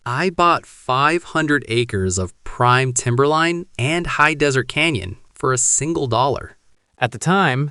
I bought 500 acres of prime timberline and high desert canyon for a single dollar. At the time,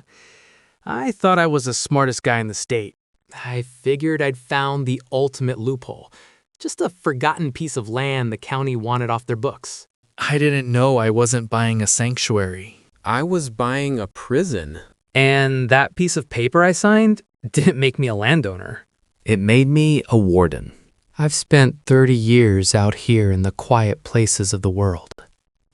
I thought I was the smartest guy in the state. I figured I'd found the ultimate loophole, just a forgotten piece of land the county wanted off their books. I didn't know I wasn't buying a sanctuary. I was buying a prison. And that piece of paper I signed didn't make me a landowner. It made me a warden. I've spent 30 years out here in the quiet places of the world.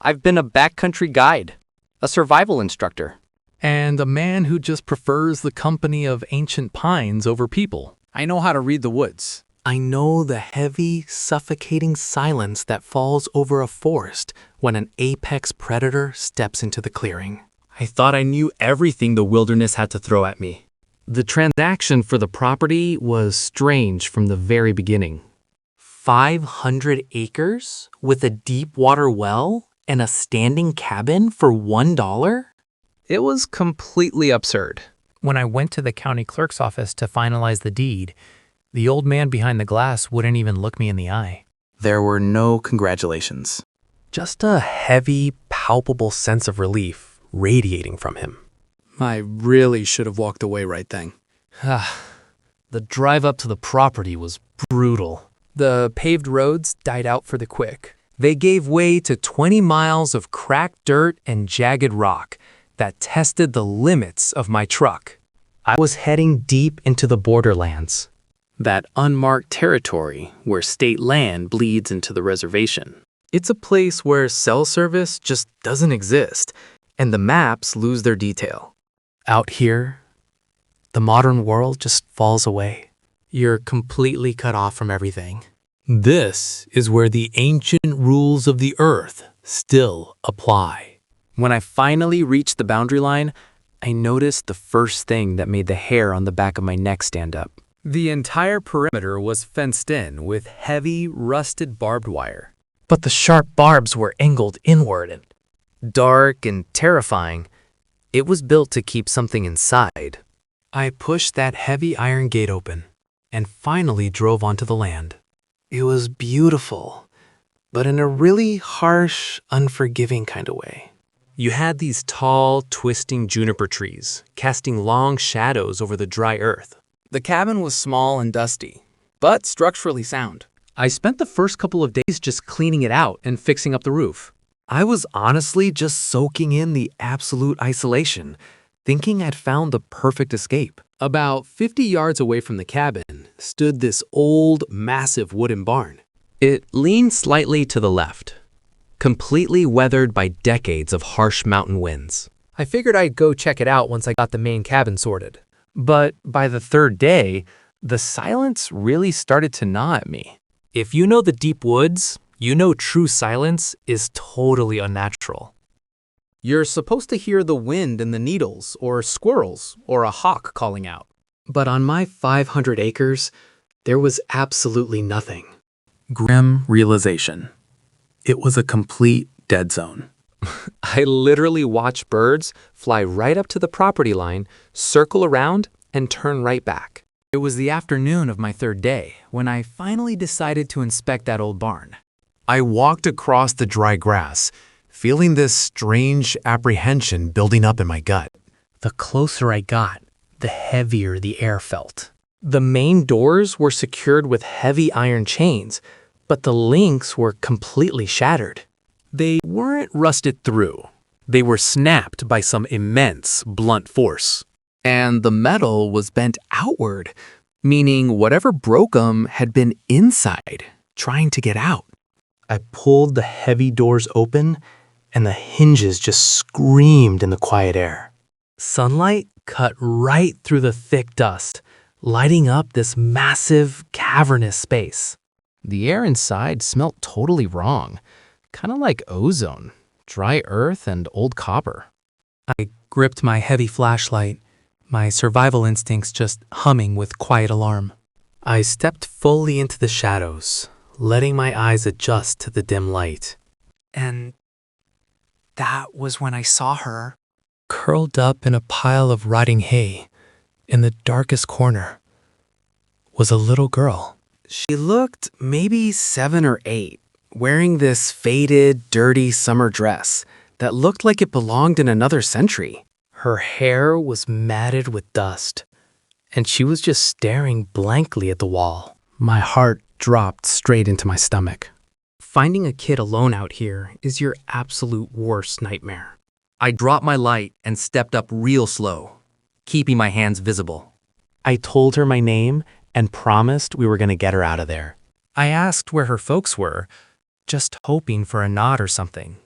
I've been a backcountry guide, a survival instructor. And a man who just prefers the company of ancient pines over people. I know how to read the woods. I know the heavy, suffocating silence that falls over a forest when an apex predator steps into the clearing. I thought I knew everything the wilderness had to throw at me. The transaction for the property was strange from the very beginning. 500 acres with a deep water well and a standing cabin for $1? It was completely absurd. When I went to the county clerk's office to finalize the deed, the old man behind the glass wouldn't even look me in the eye. There were no congratulations. Just a heavy, palpable sense of relief radiating from him. I really should have walked away right then. The drive up to the property was brutal. The paved roads died out for the quick. They gave way to 20 miles of cracked dirt and jagged rock that tested the limits of my truck. I was heading deep into the borderlands, that unmarked territory where state land bleeds into the reservation. It's a place where cell service just doesn't exist, and the maps lose their detail. Out here, the modern world just falls away. You're completely cut off from everything. This is where the ancient rules of the earth still apply. When I finally reached the boundary line, I noticed the first thing that made the hair on the back of my neck stand up. The entire perimeter was fenced in with heavy, rusted barbed wire. But the sharp barbs were angled inward and dark and terrifying. It was built to keep something inside. I pushed that heavy iron gate open and finally drove onto the land. It was beautiful, but in a really harsh, unforgiving kind of way. You had these tall, twisting juniper trees, casting long shadows over the dry earth. The cabin was small and dusty, but structurally sound. I spent the first couple of days just cleaning it out and fixing up the roof. I was honestly just soaking in the absolute isolation, thinking I'd found the perfect escape. About 50 yards away from the cabin stood this old, massive wooden barn. It leaned slightly to the left, completely weathered by decades of harsh mountain winds. I figured I'd go check it out once I got the main cabin sorted. But by the third day, the silence really started to gnaw at me. If you know the deep woods, you know true silence is totally unnatural. You're supposed to hear the wind in the needles, or squirrels, or a hawk calling out. But on my 500 acres, there was absolutely nothing. Grim realization. It was a complete dead zone. I literally watched birds fly right up to the property line, circle around, and turn right back. It was the afternoon of my third day when I finally decided to inspect that old barn. I walked across the dry grass, feeling this strange apprehension building up in my gut. The closer I got, the heavier the air felt. The main doors were secured with heavy iron chains, but the links were completely shattered. They weren't rusted through. They were snapped by some immense, blunt force. And the metal was bent outward, meaning whatever broke them had been inside, trying to get out. I pulled the heavy doors open, and the hinges just screamed in the quiet air. Sunlight cut right through the thick dust, lighting up this massive, cavernous space. The air inside smelt totally wrong, kind of like ozone, dry earth, and old copper. I gripped my heavy flashlight, my survival instincts just humming with quiet alarm. I stepped fully into the shadows, letting my eyes adjust to the dim light. And that was when I saw her, curled up in a pile of rotting hay in the darkest corner, was a little girl. She looked maybe 7 or 8, wearing this faded, dirty summer dress that looked like it belonged in another century. Her hair was matted with dust, and she was just staring blankly at the wall. My heart dropped straight into my stomach. Finding a kid alone out here is your absolute worst nightmare. I dropped my light and stepped up real slow, keeping my hands visible. I told her my name and promised we were going to get her out of there. I asked where her folks were, just hoping for a nod or something.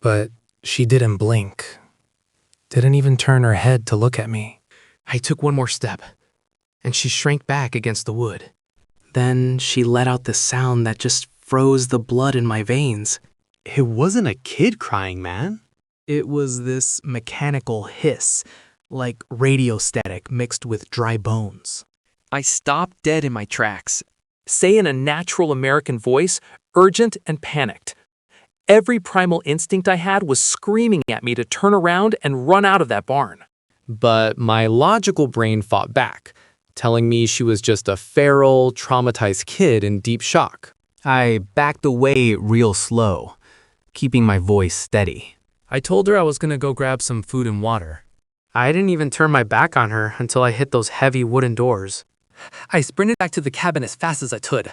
But she didn't blink. Didn't even turn her head to look at me. I took one more step, and she shrank back against the wood. Then she let out this sound that just froze the blood in my veins. It wasn't a kid crying, man. It was this mechanical hiss, like radio static mixed with dry bones. I stopped dead in my tracks, say in a natural American voice, urgent and panicked. Every primal instinct I had was screaming at me to turn around and run out of that barn. But my logical brain fought back, telling me she was just a feral, traumatized kid in deep shock. I backed away real slow, keeping my voice steady. I told her I was going to go grab some food and water. I didn't even turn my back on her until I hit those heavy wooden doors. I sprinted back to the cabin as fast as I could.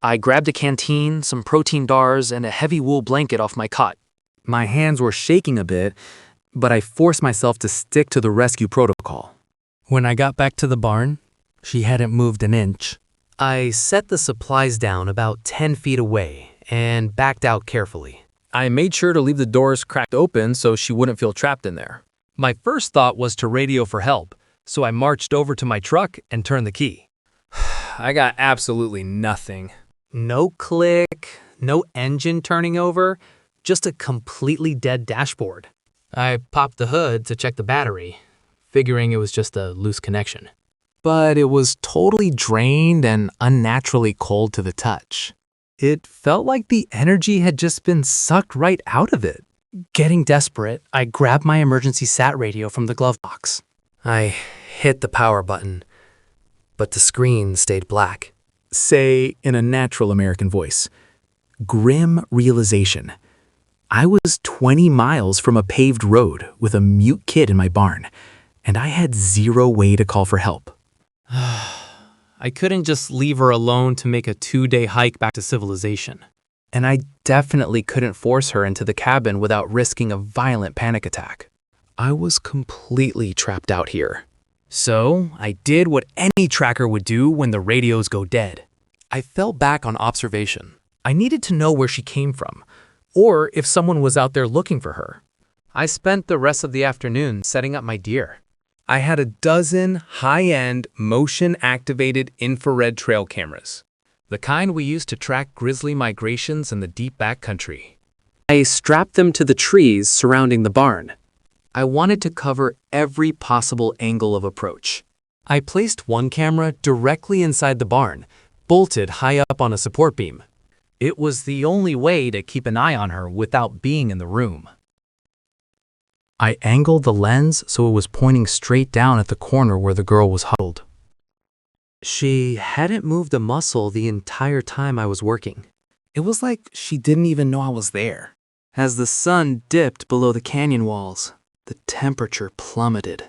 I grabbed a canteen, some protein bars, and a heavy wool blanket off my cot. My hands were shaking a bit, but I forced myself to stick to the rescue protocol. When I got back to the barn, she hadn't moved an inch. I set the supplies down about 10 feet away and backed out carefully. I made sure to leave the doors cracked open so she wouldn't feel trapped in there. My first thought was to radio for help, so I marched over to my truck and turned the key. I got absolutely nothing. No click, no engine turning over, just a completely dead dashboard. I popped the hood to check the battery, figuring it was just a loose connection. But it was totally drained and unnaturally cold to the touch. It felt like the energy had just been sucked right out of it. Getting desperate, I grabbed my emergency sat radio from the glove box. I hit the power button, but the screen stayed black. Say in a natural American voice, grim realization. I was 20 miles from a paved road with a mute kid in my barn, and I had zero way to call for help. I couldn't just leave her alone to make a 2-day hike back to civilization. And I definitely couldn't force her into the cabin without risking a violent panic attack. I was completely trapped out here. So I did what any tracker would do when the radios go dead. I fell back on observation. I needed to know where she came from, or if someone was out there looking for her. I spent the rest of the afternoon setting up my deer. I had a dozen high-end, motion-activated infrared trail cameras, the kind we use to track grizzly migrations in the deep backcountry. I strapped them to the trees surrounding the barn. I wanted to cover every possible angle of approach. I placed one camera directly inside the barn, bolted high up on a support beam. It was the only way to keep an eye on her without being in the room. I angled the lens so it was pointing straight down at the corner where the girl was huddled. She hadn't moved a muscle the entire time I was working. It was like she didn't even know I was there. As the sun dipped below the canyon walls, the temperature plummeted.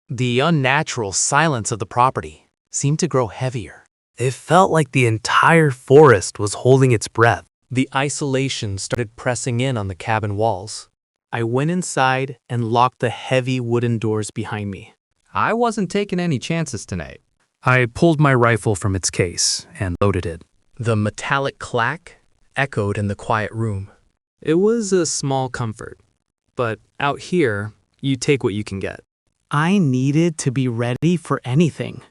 The unnatural silence of the property seemed to grow heavier. It felt like the entire forest was holding its breath. The isolation started pressing in on the cabin walls. I went inside and locked the heavy wooden doors behind me. I wasn't taking any chances tonight. I pulled my rifle from its case and loaded it. The metallic clack echoed in the quiet room. It was a small comfort, but out here, you take what you can get. I needed to be ready for anything.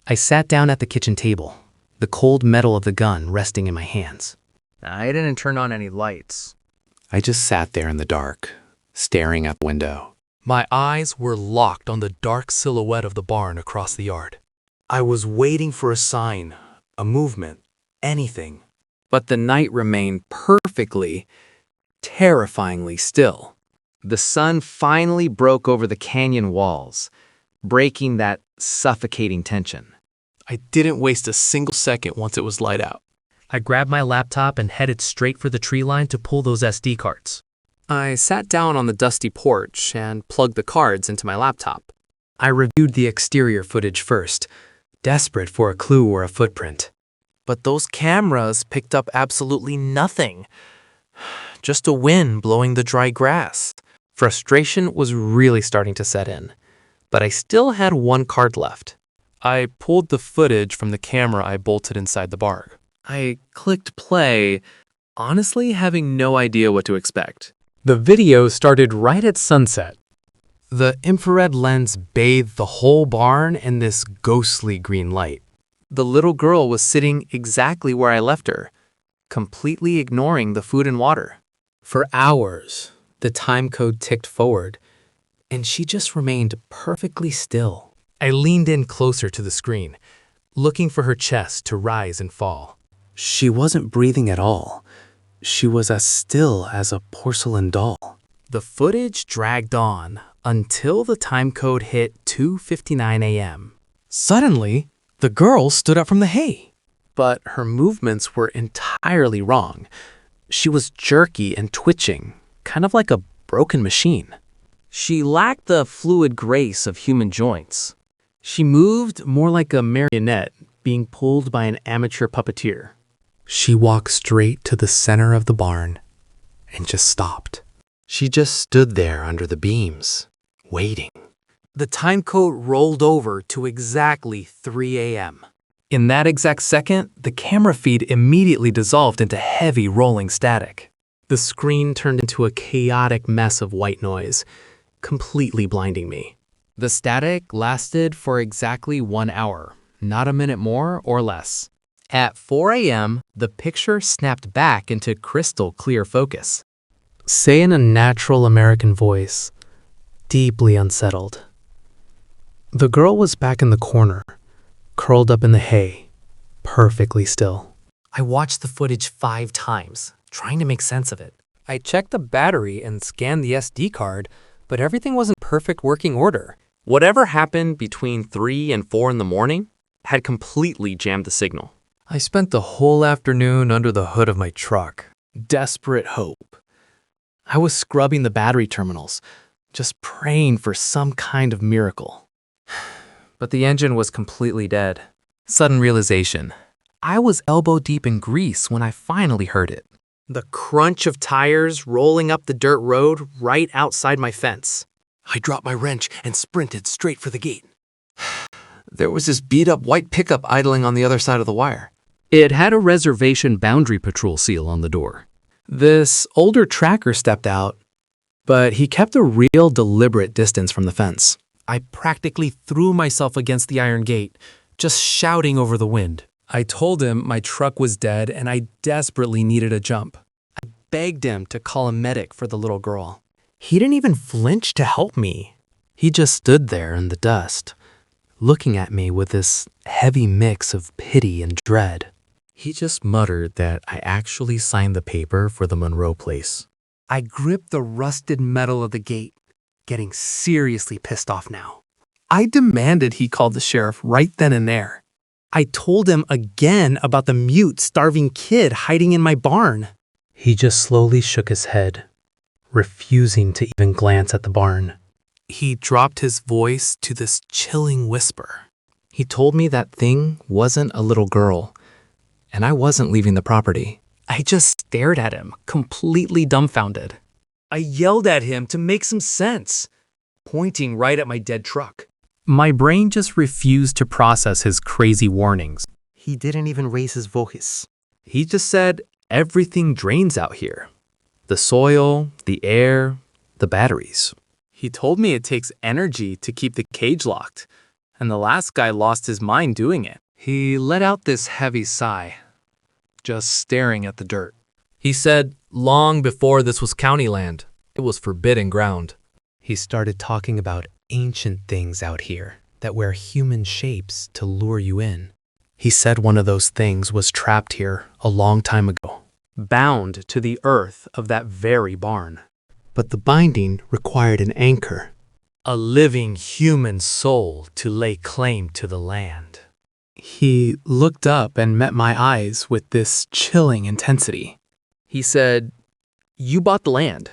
I sat down at the kitchen table, the cold metal of the gun resting in my hands. I didn't turn on any lights. I just sat there in the dark, staring out the window. My eyes were locked on the dark silhouette of the barn across the yard. I was waiting for a sign, a movement, anything. But the night remained perfectly, terrifyingly still. The sun finally broke over the canyon walls, breaking that suffocating tension. I didn't waste a single second once it was light out. I grabbed my laptop and headed straight for the tree line to pull those SD cards. I sat down on the dusty porch and plugged the cards into my laptop. I reviewed the exterior footage first, desperate for a clue or a footprint. But those cameras picked up absolutely nothing. Just a wind blowing the dry grass. Frustration was really starting to set in, but I still had one card left. I pulled the footage from the camera I bolted inside the barg. I clicked play, honestly having no idea what to expect. The video started right at sunset. The infrared lens bathed the whole barn in this ghostly green light. The little girl was sitting exactly where I left her, completely ignoring the food and water. For hours, the time code ticked forward, and she just remained perfectly still. I leaned in closer to the screen, looking for her chest to rise and fall. She wasn't breathing at all. She was as still as a porcelain doll. The footage dragged on until the time code hit 2:59 a.m. Suddenly, the girl stood up from the hay. But her movements were entirely wrong. She was jerky and twitching, kind of like a broken machine. She lacked the fluid grace of human joints. She moved more like a marionette being pulled by an amateur puppeteer. She walked straight to the center of the barn and just stopped. She just stood there under the beams, waiting. The time code rolled over to exactly 3 a.m. In that exact second, the camera feed immediately dissolved into heavy rolling static. The screen turned into a chaotic mess of white noise, completely blinding me. The static lasted for exactly 1 hour, not a minute more or less. At 4 a.m., the picture snapped back into crystal clear focus. Say in a natural American voice, deeply unsettled. The girl was back in the corner, curled up in the hay, perfectly still. I watched the footage 5 times, trying to make sense of it. I checked the battery and scanned the SD card, but everything was in perfect working order. Whatever happened between 3 and 4 in the morning had completely jammed the signal. I spent the whole afternoon under the hood of my truck, desperate hope. I was scrubbing the battery terminals, just praying for some kind of miracle. But the engine was completely dead. Sudden realization. I was elbow deep in grease when I finally heard it. The crunch of tires rolling up the dirt road right outside my fence. I dropped my wrench and sprinted straight for the gate. There was this beat-up white pickup idling on the other side of the wire. It had a reservation boundary patrol seal on the door. This older tracker stepped out, but he kept a real deliberate distance from the fence. I practically threw myself against the iron gate, just shouting over the wind. I told him my truck was dead and I desperately needed a jump. I begged him to call a medic for the little girl. He didn't even flinch to help me. He just stood there in the dust, looking at me with this heavy mix of pity and dread. He just muttered that I actually signed the paper for the Monroe place. I gripped the rusted metal of the gate, getting seriously pissed off now. I demanded he call the sheriff right then and there. I told him again about the mute, starving kid hiding in my barn. He just slowly shook his head, refusing to even glance at the barn. He dropped his voice to this chilling whisper. He told me that thing wasn't a little girl, and I wasn't leaving the property. I just stared at him, completely dumbfounded. I yelled at him to make some sense, pointing right at my dead truck. My brain just refused to process his crazy warnings. He didn't even raise his voice. He just said, everything drains out here. The soil, the air, the batteries. He told me it takes energy to keep the cage locked, and the last guy lost his mind doing it. He let out this heavy sigh, just staring at the dirt. He said, long before this was county land, it was forbidden ground. He started talking about ancient things out here that wear human shapes to lure you in. He said one of those things was trapped here a long time ago, bound to the earth of that very barn. But the binding required an anchor, a living human soul to lay claim to the land. He looked up and met my eyes with this chilling intensity. He said, "You bought the land.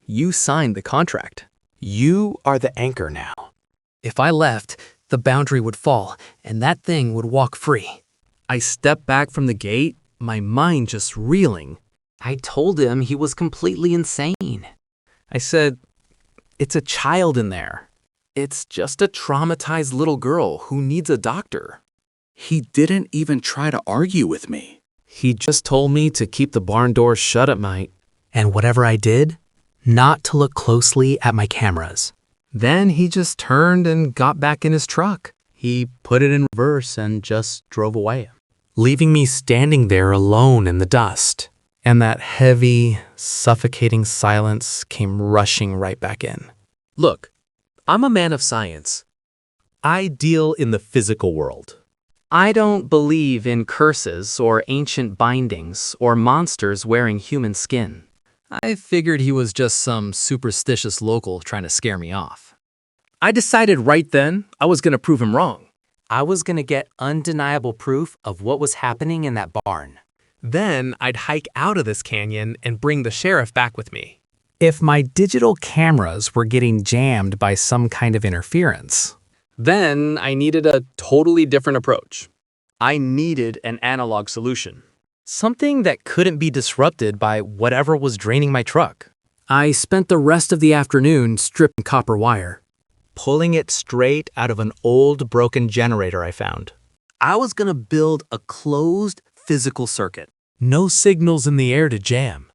You signed the contract. You are the anchor now. If I left, the boundary would fall, and that thing would walk free." I stepped back from the gate, my mind just reeling. I told him he was completely insane. I said, "It's a child in there. It's just a traumatized little girl who needs a doctor." He didn't even try to argue with me. He just told me to keep the barn doors shut at night. And whatever I did, not to look closely at my cameras. Then he just turned and got back in his truck. He put it in reverse and just drove away, leaving me standing there alone in the dust. And that heavy, suffocating silence came rushing right back in. Look, I'm a man of science. I deal in the physical world. I don't believe in curses or ancient bindings or monsters wearing human skin. I figured he was just some superstitious local trying to scare me off. I decided right then I was going to prove him wrong. I was going to get undeniable proof of what was happening in that barn. Then I'd hike out of this canyon and bring the sheriff back with me. If my digital cameras were getting jammed by some kind of interference, Then I needed a totally different approach. I needed an analog solution. Something that couldn't be disrupted by whatever was draining my truck. I spent the rest of the afternoon stripping copper wire, pulling it straight out of an old broken generator I found. I was going to build a closed physical circuit. no signals in the air to jam,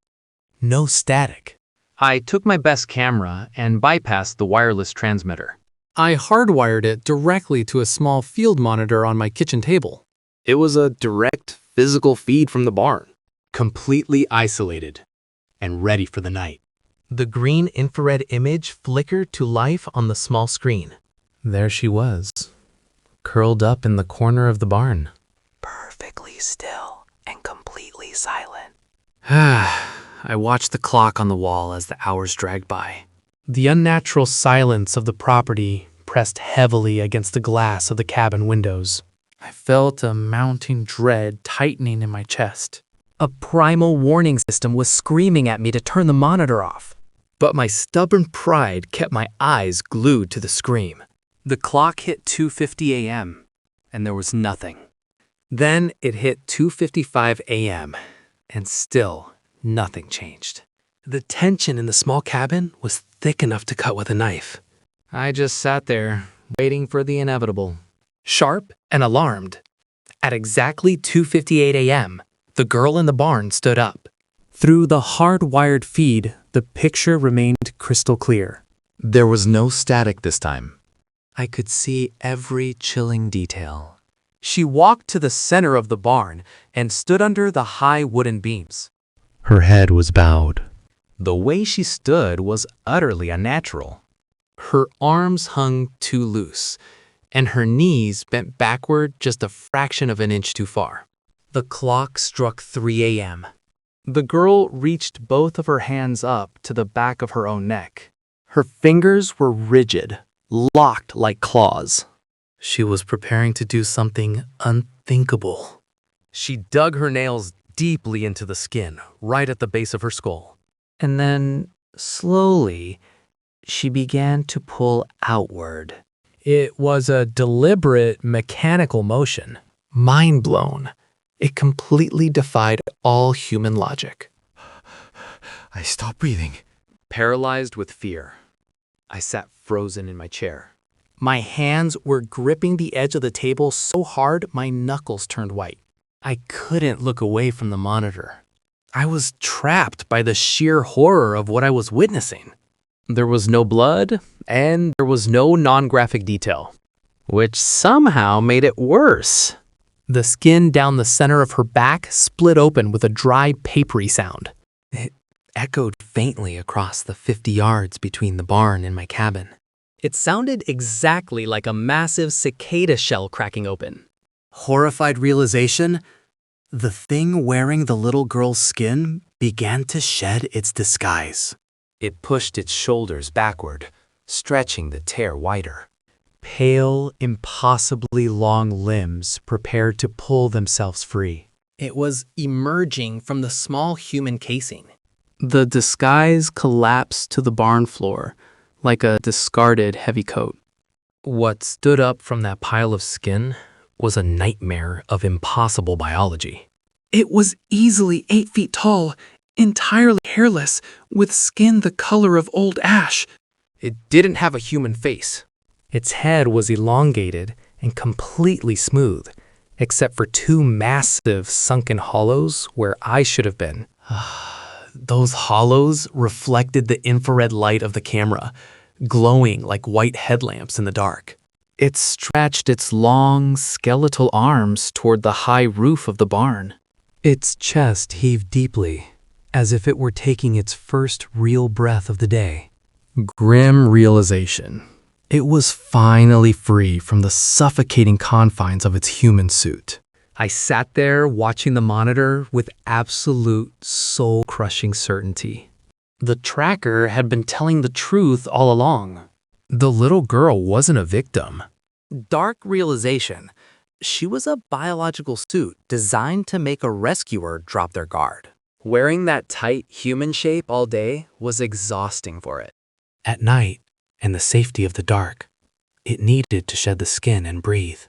no static. I took my best camera and bypassed the wireless transmitter. I hardwired it directly to a small field monitor on my kitchen table. It was a direct physical feed from the barn, completely isolated and ready for the night. The green infrared image flickered to life on the small screen. There she was, curled up in the corner of the barn. Perfectly still and completely silent. I watched the clock on the wall as the hours dragged by. The unnatural silence of the property pressed heavily against the glass of the cabin windows. I felt a mounting dread tightening in my chest. A primal warning system was screaming at me to turn the monitor off. But my stubborn pride kept my eyes glued to the scream. The clock hit 2:50 a.m., and there was nothing. Then it hit 2:55 a.m., and still nothing changed. The tension in the small cabin was thick enough to cut with a knife. I just sat there, waiting for the inevitable. Sharp and alarmed. At exactly 2:58 a.m., the girl in the barn stood up. Through the hard-wired feed, the picture remained crystal clear. There was no static this time. I could see every chilling detail. She walked to the center of the barn and stood under the high wooden beams. Her head was bowed. The way she stood was utterly unnatural. Her arms hung too loose, and her knees bent backward just a fraction of an inch too far. The clock struck 3 a.m. The girl reached both of her hands up to the back of her own neck. Her fingers were rigid, locked like claws. She was preparing to do something unthinkable. She dug her nails deeply into the skin, right at the base of her skull. And then, slowly, she began to pull outward. It was a deliberate, mechanical motion. Mind blown. It completely defied all human logic. I stopped breathing. Paralyzed with fear, I sat frozen in my chair. My hands were gripping the edge of the table so hard my knuckles turned white. I couldn't look away from the monitor. I was trapped by the sheer horror of what I was witnessing. There was no blood, and there was no non-graphic detail, which somehow made it worse. The skin down the center of her back split open with a dry, papery sound. It echoed faintly across the 50 yards between the barn and my cabin. It sounded exactly like a massive cicada shell cracking open. Horrified realization, the thing wearing the little girl's skin began to shed its disguise. It pushed its shoulders backward, stretching the tear wider. Pale, impossibly long limbs prepared to pull themselves free. It was emerging from the small human casing. The disguise collapsed to the barn floor like a discarded heavy coat. What stood up from that pile of skin was a nightmare of impossible biology. It was easily 8 feet tall, entirely hairless, with skin the color of old ash. It didn't have a human face. Its head was elongated and completely smooth, except for 2 massive sunken hollows where I should have been. Those hollows reflected the infrared light of the camera, glowing like white headlamps in the dark. It stretched its long, skeletal arms toward the high roof of the barn. Its chest heaved deeply, as if it were taking its first real breath of the day. Grim realization. It was finally free from the suffocating confines of its human suit. I sat there watching the monitor with absolute soul-crushing certainty. The tracker had been telling the truth all along. The little girl wasn't a victim. Dark realization. She was a biological suit designed to make a rescuer drop their guard. Wearing that tight human shape all day was exhausting for it. At night, in the safety of the dark, it needed to shed the skin and breathe.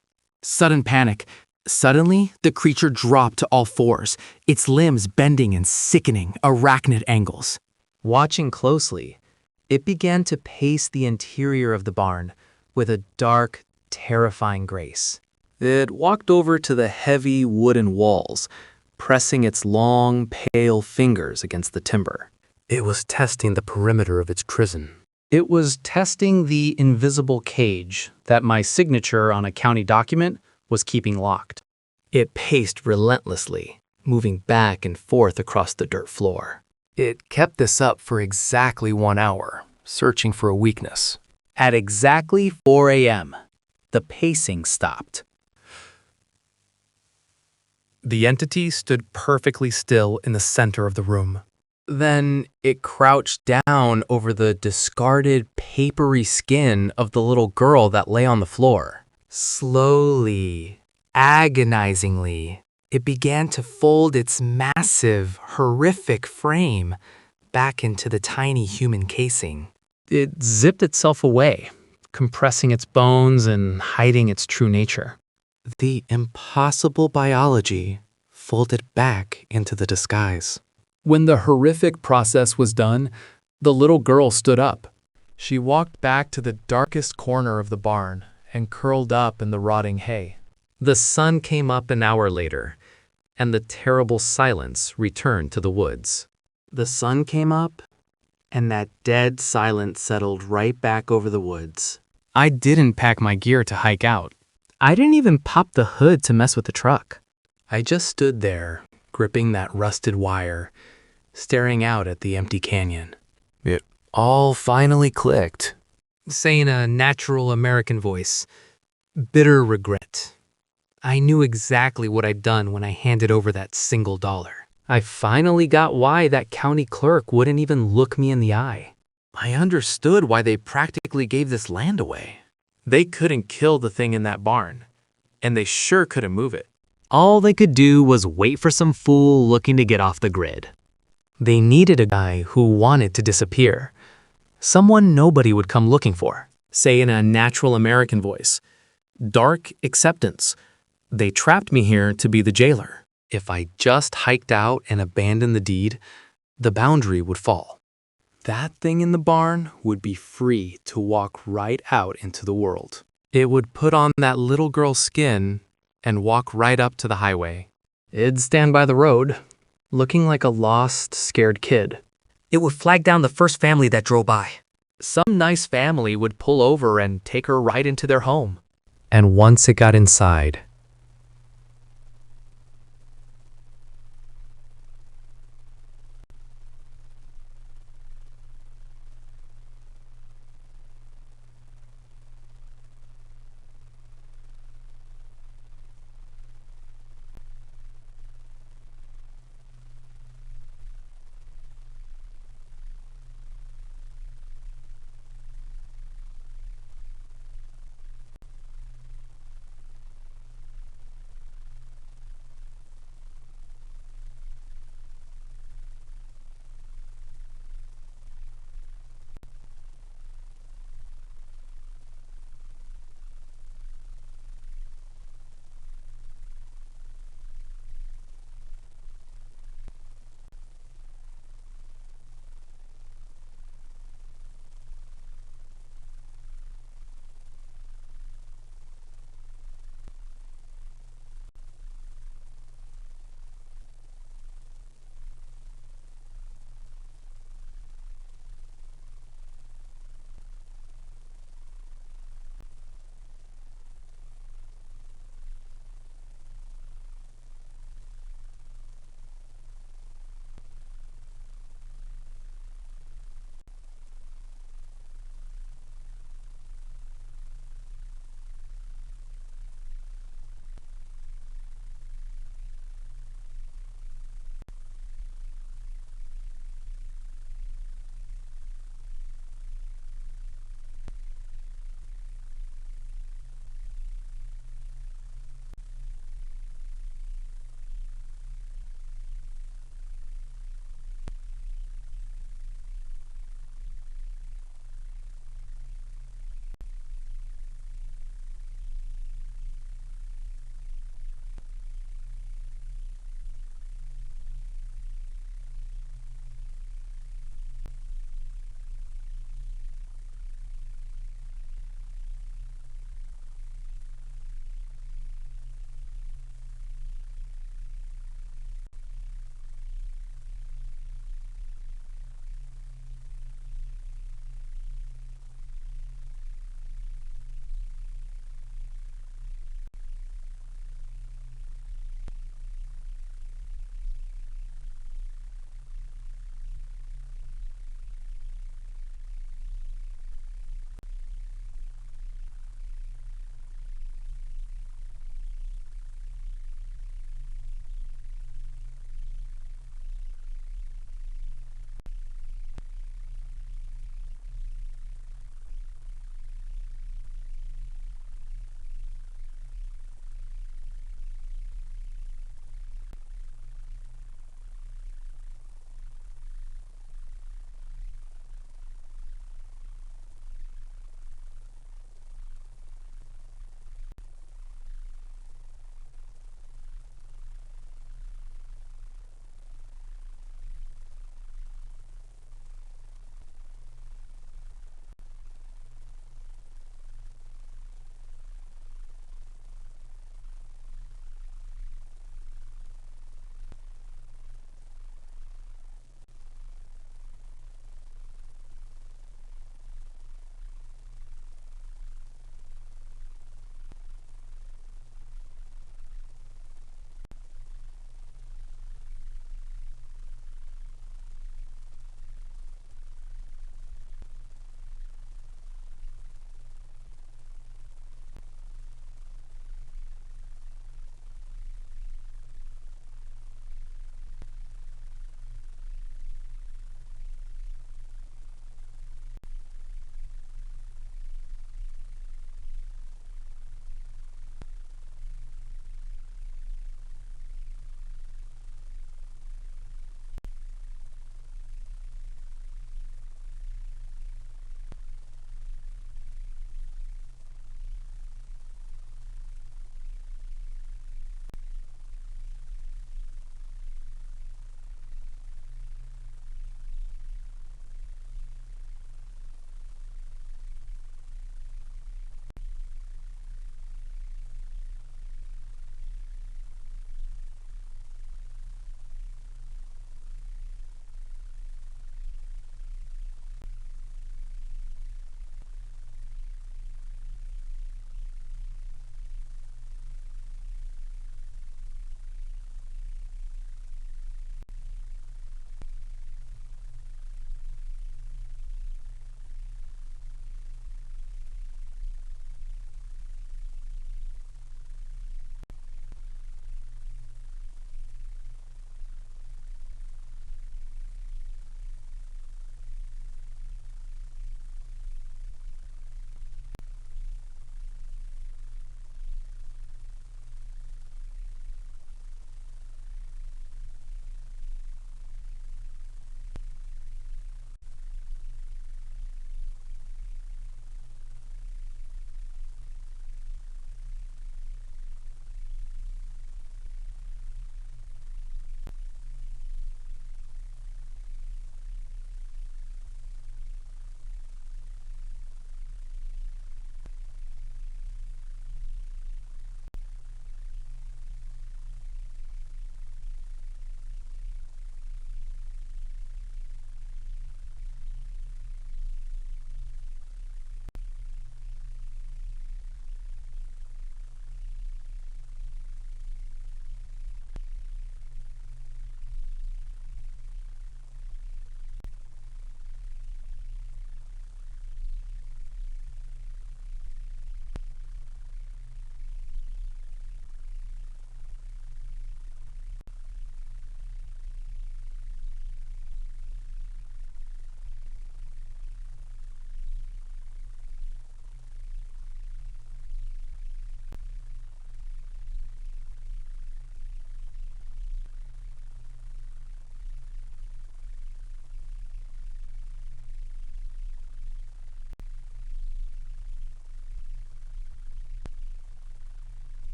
Sudden panic. Suddenly, the creature dropped to all fours, its limbs bending in sickening, arachnid angles. Watching closely, it began to pace the interior of the barn with a dark, terrifying grace. It walked over to the heavy wooden walls, pressing its long, pale fingers against the timber. It was testing the perimeter of its prison. It was testing the invisible cage that my signature on a county document was keeping locked. It paced relentlessly, moving back and forth across the dirt floor. It kept this up for exactly 1 hour, searching for a weakness. At exactly 4 a.m., the pacing stopped. The entity stood perfectly still in the center of the room. Then it crouched down over the discarded papery skin of the little girl that lay on the floor. Slowly, agonizingly, it began to fold its massive, horrific frame back into the tiny human casing. It zipped itself away, compressing its bones and hiding its true nature. The impossible biology folded back into the disguise. When the horrific process was done, the little girl stood up. She walked back to the darkest corner of the barn and curled up in the rotting hay. The sun came up an hour later, and the terrible silence returned to the woods. The sun came up, and that dead silence settled right back over the woods. I didn't pack my gear to hike out. I didn't even pop the hood to mess with the truck. I just stood there, gripping that rusted wire, staring out at the empty canyon. It all finally clicked. Say in a natural American voice, bitter regret. I knew exactly what I'd done when I handed over that $1. I finally got why that county clerk wouldn't even look me in the eye. I understood why they practically gave this land away. They couldn't kill the thing in that barn, and they sure couldn't move it. All they could do was wait for some fool looking to get off the grid. They needed a guy who wanted to disappear. Someone nobody would come looking for. Say in a natural American voice, dark acceptance. They trapped me here to be the jailer. If I just hiked out and abandoned the deed, the boundary would fall. That thing in the barn would be free to walk right out into the world. It would put on that little girl's skin and walk right up to the highway. It'd stand by the road, looking like a lost, scared kid. It would flag down the first family that drove by. Some nice family would pull over and take her right into their home. And once it got inside,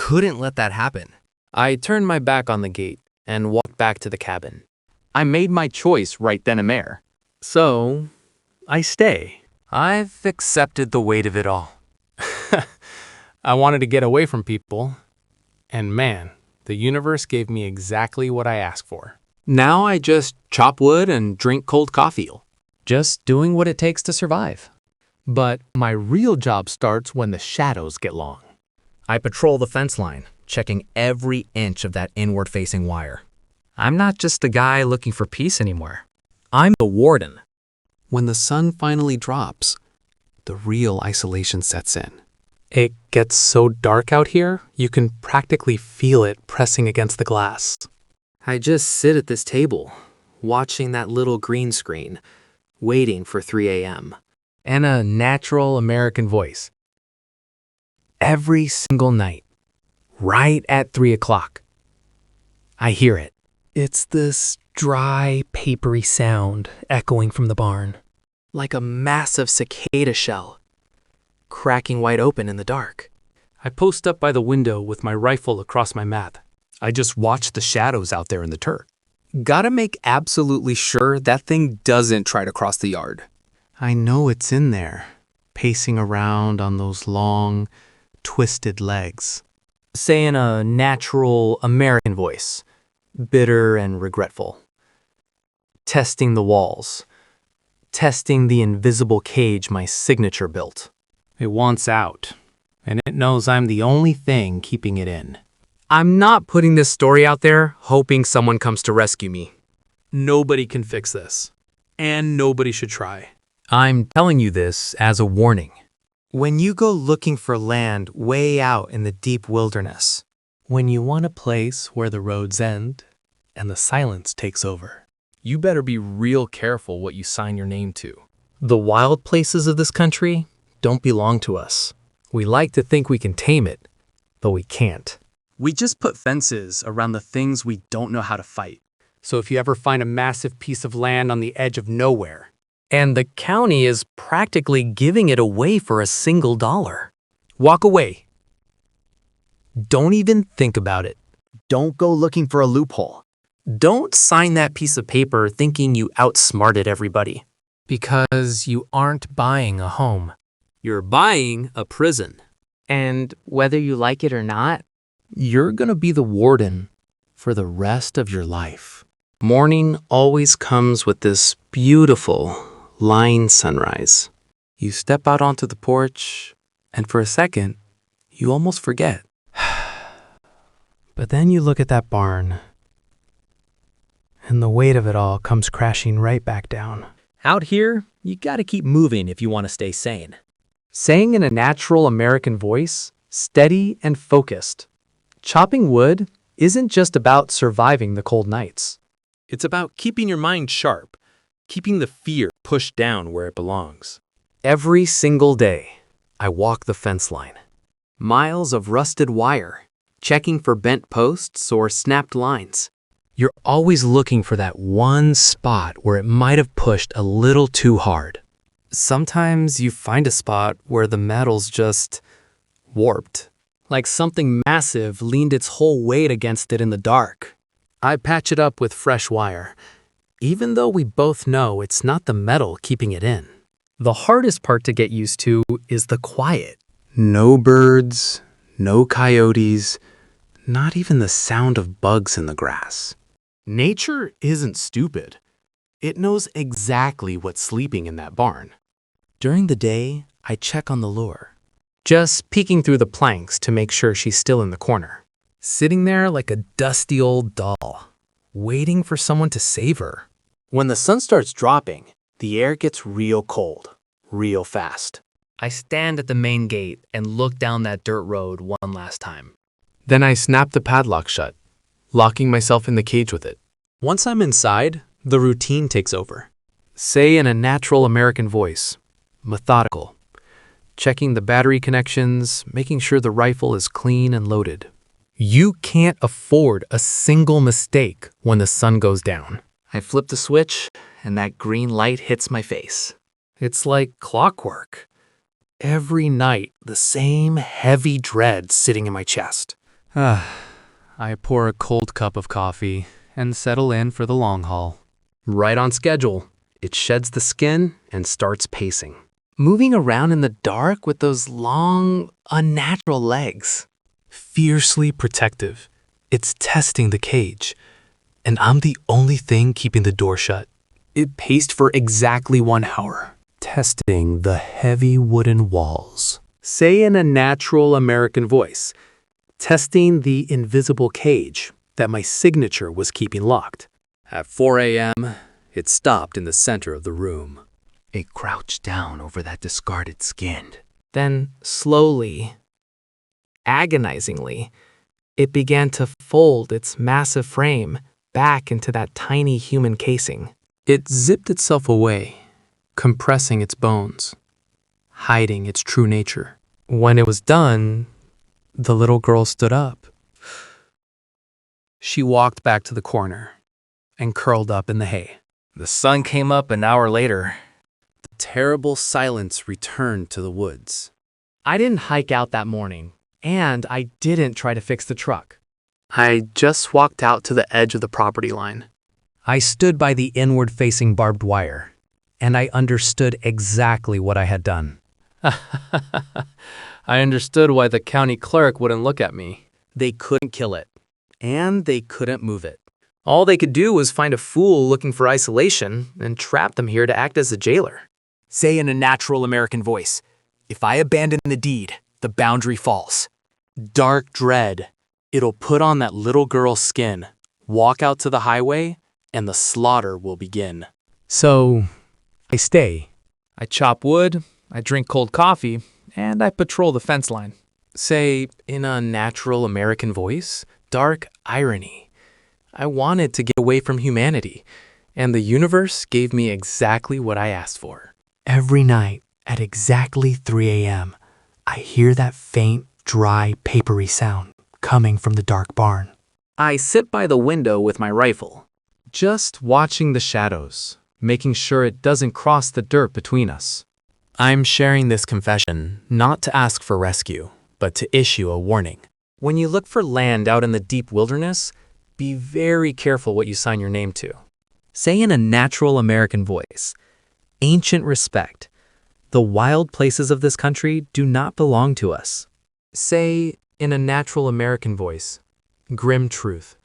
couldn't let that happen. I turned my back on the gate and walked back to the cabin. I made my choice right then and there. So, I stay. I've accepted the weight of it all. I wanted to get away from people, and man, the universe gave me exactly what I asked for. Now I just chop wood and drink cold coffee. Just doing what it takes to survive. But my real job starts when the shadows get long. I patrol the fence line, checking every inch of that inward-facing wire. I'm not just a guy looking for peace anymore. I'm the warden. When the sun finally drops, the real isolation sets in. It gets so dark out here, you can practically feel it pressing against the glass. I just sit at this table, watching that little green screen, waiting for 3 a.m. And a natural American voice. Every single night, right at 3 o'clock, I hear it. It's this dry, papery sound echoing from the barn, like a massive cicada shell, cracking wide open in the dark. I post up by the window with my rifle across my mat. I just watch the shadows out there in the turf. Gotta make absolutely sure that thing doesn't try to cross the yard. I know it's in there, pacing around on those long, twisted legs. Say in a natural American voice, bitter and regretful. Testing the walls. Testing the invisible cage my signature built. It wants out, and it knows I'm the only thing keeping it in. I'm not putting this story out there hoping someone comes to rescue me. Nobody can fix this, and nobody should try. I'm telling you this as a warning. When you go looking for land way out in the deep wilderness, When you want a place where the roads end and the silence takes over, you better be real careful what you sign your name to. The wild places of this country don't belong to us. We like to think we can tame it, but we can't. we just put fences around the things we don't know how to fight. So if you ever find a massive piece of land on the edge of nowhere, And the county is practically giving it away for a single dollar, walk away. Don't even think about it. Don't go looking for a loophole. Don't sign that piece of paper thinking you outsmarted everybody. because you aren't buying a home. You're buying a prison. And whether you like it or not, you're going to be the warden for the rest of your life. Morning always comes with this beautiful line sunrise. You step out onto the porch, and for a second, you almost forget. But then you look at that barn, and the weight of it all comes crashing right back down. Out here, you gotta keep moving if you want to stay sane. Saying in a natural American voice, steady and focused. Chopping wood isn't just about surviving the cold nights. It's about keeping your mind sharp, keeping the fear pushed down where it belongs. Every single day, I walk the fence line. Miles of rusted wire, checking for bent posts or snapped lines. You're always looking for that one spot where it might have pushed a little too hard. Sometimes you find a spot where the metal's just warped, like something massive leaned its whole weight against it in the dark. I patch it up with fresh wire, even though we both know it's not the metal keeping it in. The hardest part to get used to is the quiet. No birds, no coyotes, not even the sound of bugs in the grass. Nature isn't stupid. It knows exactly what's sleeping in that barn. During the day, I check on the lure, just peeking through the planks to make sure she's still in the corner, sitting there like a dusty old doll, waiting for someone to save her. When the sun starts dropping, the air gets real cold, real fast. I stand at the main gate and look down that dirt road one last time. Then I snap the padlock shut, locking myself in the cage with it. Once I'm inside, the routine takes over. Say in a natural American voice, methodical, checking the battery connections, making sure the rifle is clean and loaded. You can't afford a single mistake when the sun goes down. I flip the switch, and that green light hits my face. It's like clockwork. Every night, the same heavy dread sitting in my chest. I pour a cold cup of coffee and settle in for the long haul. Right on schedule, it sheds the skin and starts pacing. Moving around in the dark with those long, unnatural legs. Fiercely protective. It's testing the cage. And I'm the only thing keeping the door shut. It paced for exactly 1 hour, testing the heavy wooden walls. Say in a natural American voice, testing the invisible cage that my signature was keeping locked. At 4 a.m., it stopped in the center of the room. It crouched down over that discarded skin. Then, slowly, agonizingly, it began to fold its massive frame back into that tiny human casing. It zipped itself away, compressing its bones, hiding its true nature. When it was done, the little girl stood up. She walked back to the corner and curled up in the hay. The sun came up an hour later. The terrible silence returned to the woods. I didn't hike out that morning, and I didn't try to fix the truck. I just walked out to the edge of the property line. I stood by the inward-facing barbed wire, and I understood exactly what I had done. I understood why the county clerk wouldn't look at me. They couldn't kill it, and they couldn't move it. All they could do was find a fool looking for isolation and trap them here to act as a jailer. Say in a natural American voice, if I abandon the deed, the boundary falls. Dark dread. It'll put on that little girl's skin, walk out to the highway, and the slaughter will begin. So, I stay. I chop wood, I drink cold coffee, and I patrol the fence line. Say, in a natural American voice, dark irony. I wanted to get away from humanity, and the universe gave me exactly what I asked for. Every night at exactly 3 a.m., I hear that faint, dry, papery sound coming from the dark barn. I sit by the window with my rifle, just watching the shadows, making sure it doesn't cross the dirt between us. I'm sharing this confession not to ask for rescue, but to issue a warning. When you look for land out in the deep wilderness, be very careful what you sign your name to. Say in a natural American voice, ancient respect. The wild places of this country do not belong to us. Say in a natural American voice, grim truth.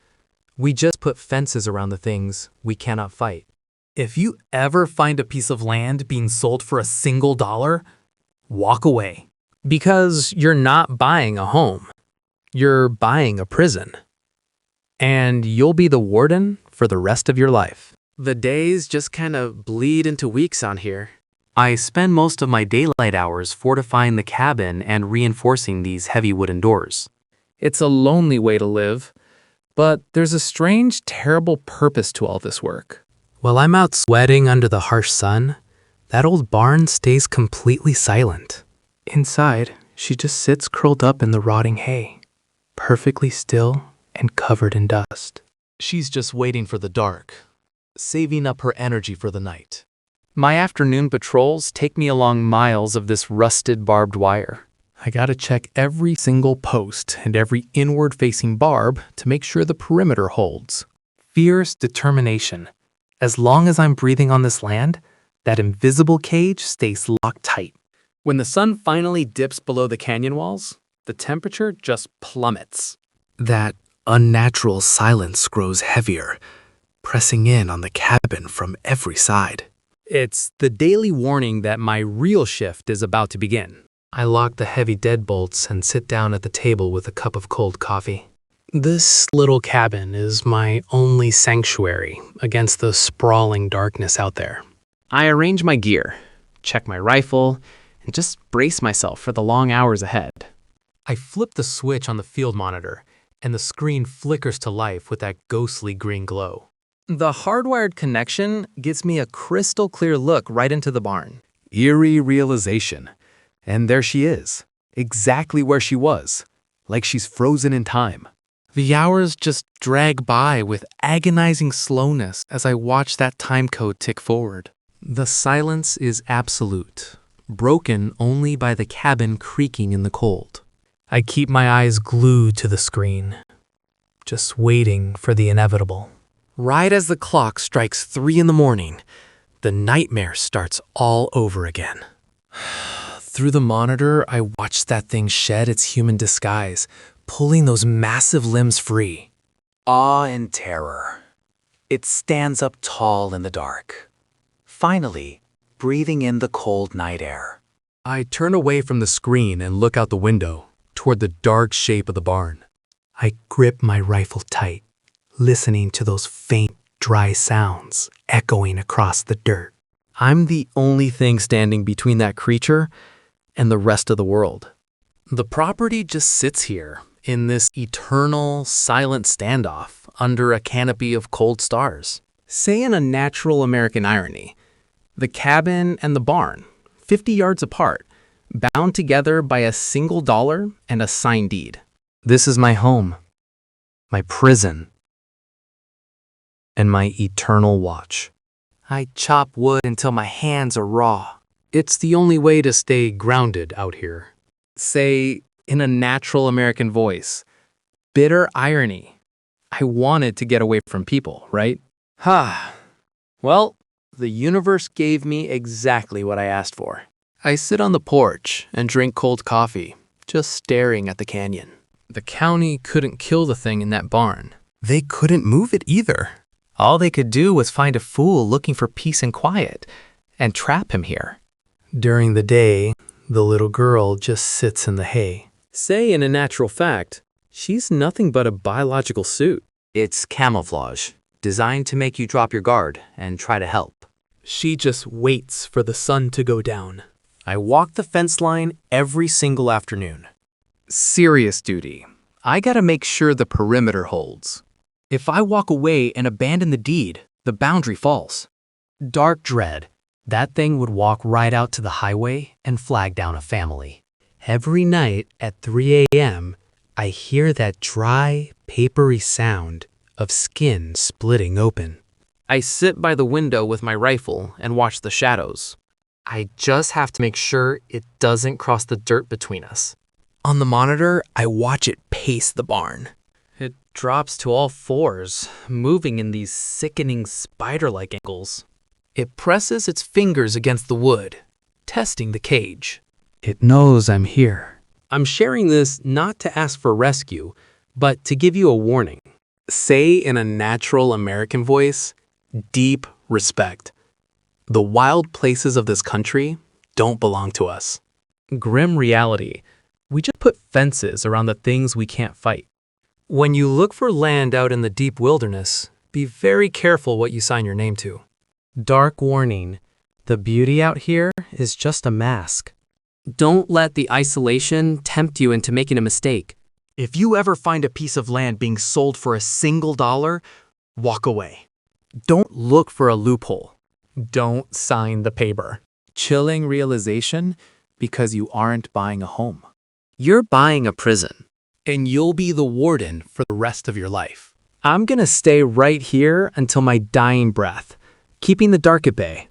We just put fences around the things we cannot fight. If you ever find a piece of land being sold for $1, walk away. Because you're not buying a home. You're buying a prison. And you'll be the warden for the rest of your life. The days just kind of bleed into weeks on here. I spend most of my daylight hours fortifying the cabin and reinforcing these heavy wooden doors. It's a lonely way to live, but there's a strange, terrible purpose to all this work. While I'm out sweating under the harsh sun, that old barn stays completely silent. Inside, she just sits curled up in the rotting hay, perfectly still and covered in dust. She's just waiting for the dark, saving up her energy for the night. My afternoon patrols take me along miles of this rusted barbed wire. I gotta check every single post and every inward-facing barb to make sure the perimeter holds. Fierce determination. As long as I'm breathing on this land, that invisible cage stays locked tight. When the sun finally dips below the canyon walls, the temperature just plummets. That unnatural silence grows heavier, pressing in on the cabin from every side. It's the daily warning that my real shift is about to begin. I lock the heavy deadbolts and sit down at the table with a cup of cold coffee. This little cabin is my only sanctuary against the sprawling darkness out there. I arrange my gear, check my rifle, and just brace myself for the long hours ahead. I flip the switch on the field monitor, and the screen flickers to life with that ghostly green glow. The hardwired connection gives me a crystal clear look right into the barn. Eerie realization. And there she is, exactly where she was, like she's frozen in time. The hours just drag by with agonizing slowness as I watch that time code tick forward. The silence is absolute, broken only by the cabin creaking in the cold. I keep my eyes glued to the screen, just waiting for the inevitable. Right as the clock strikes 3 in the morning, the nightmare starts all over again. Through the monitor, I watch that thing shed its human disguise, pulling those massive limbs free. Awe and terror. It stands up tall in the dark, finally breathing in the cold night air. I turn away from the screen and look out the window, toward the dark shape of the barn. I grip my rifle tight, listening to those faint, dry sounds echoing across the dirt. I'm the only thing standing between that creature and the rest of the world. The property just sits here in this eternal, silent standoff under a canopy of cold stars. Say in a natural American irony, the cabin and the barn, 50 yards apart, bound together by a single dollar and a signed deed. This is my home, my prison, and my eternal watch. I chop wood until my hands are raw. It's the only way to stay grounded out here. Say, in a natural American voice, bitter irony. I wanted to get away from people, right? Well, the universe gave me exactly what I asked for. I sit on the porch and drink cold coffee, just staring at the canyon. The county couldn't kill the thing in that barn. They couldn't move it either. All they could do was find a fool looking for peace and quiet and trap him here. During the day, the little girl just sits in the hay. Say, in a natural fact, she's nothing but a biological suit. It's camouflage, designed to make you drop your guard and try to help. She just waits for the sun to go down. I walk the fence line every single afternoon. Serious duty. I gotta make sure the perimeter holds. If I walk away and abandon the deed, the boundary falls. Dark dread. That thing would walk right out to the highway and flag down a family. Every night at 3 a.m., I hear that dry, papery sound of skin splitting open. I sit by the window with my rifle and watch the shadows. I just have to make sure it doesn't cross the dirt between us. On the monitor, I watch it pace the barn. It drops to all fours, moving in these sickening spider-like angles. It presses its fingers against the wood, testing the cage. It knows I'm here. I'm sharing this not to ask for rescue, but to give you a warning. Say in a natural American voice, deep respect. The wild places of this country don't belong to us. Grim reality. We just put fences around the things we can't fight. When you look for land out in the deep wilderness, be very careful what you sign your name to. Dark warning. The beauty out here is just a mask. Don't let the isolation tempt you into making a mistake. If you ever find a piece of land being sold for a single dollar, walk away. Don't look for a loophole. Don't sign the paper. Chilling realization because you aren't buying a home. You're buying a prison, and you'll be the warden for the rest of your life. I'm gonna stay right here until my dying breath, keeping the dark at bay.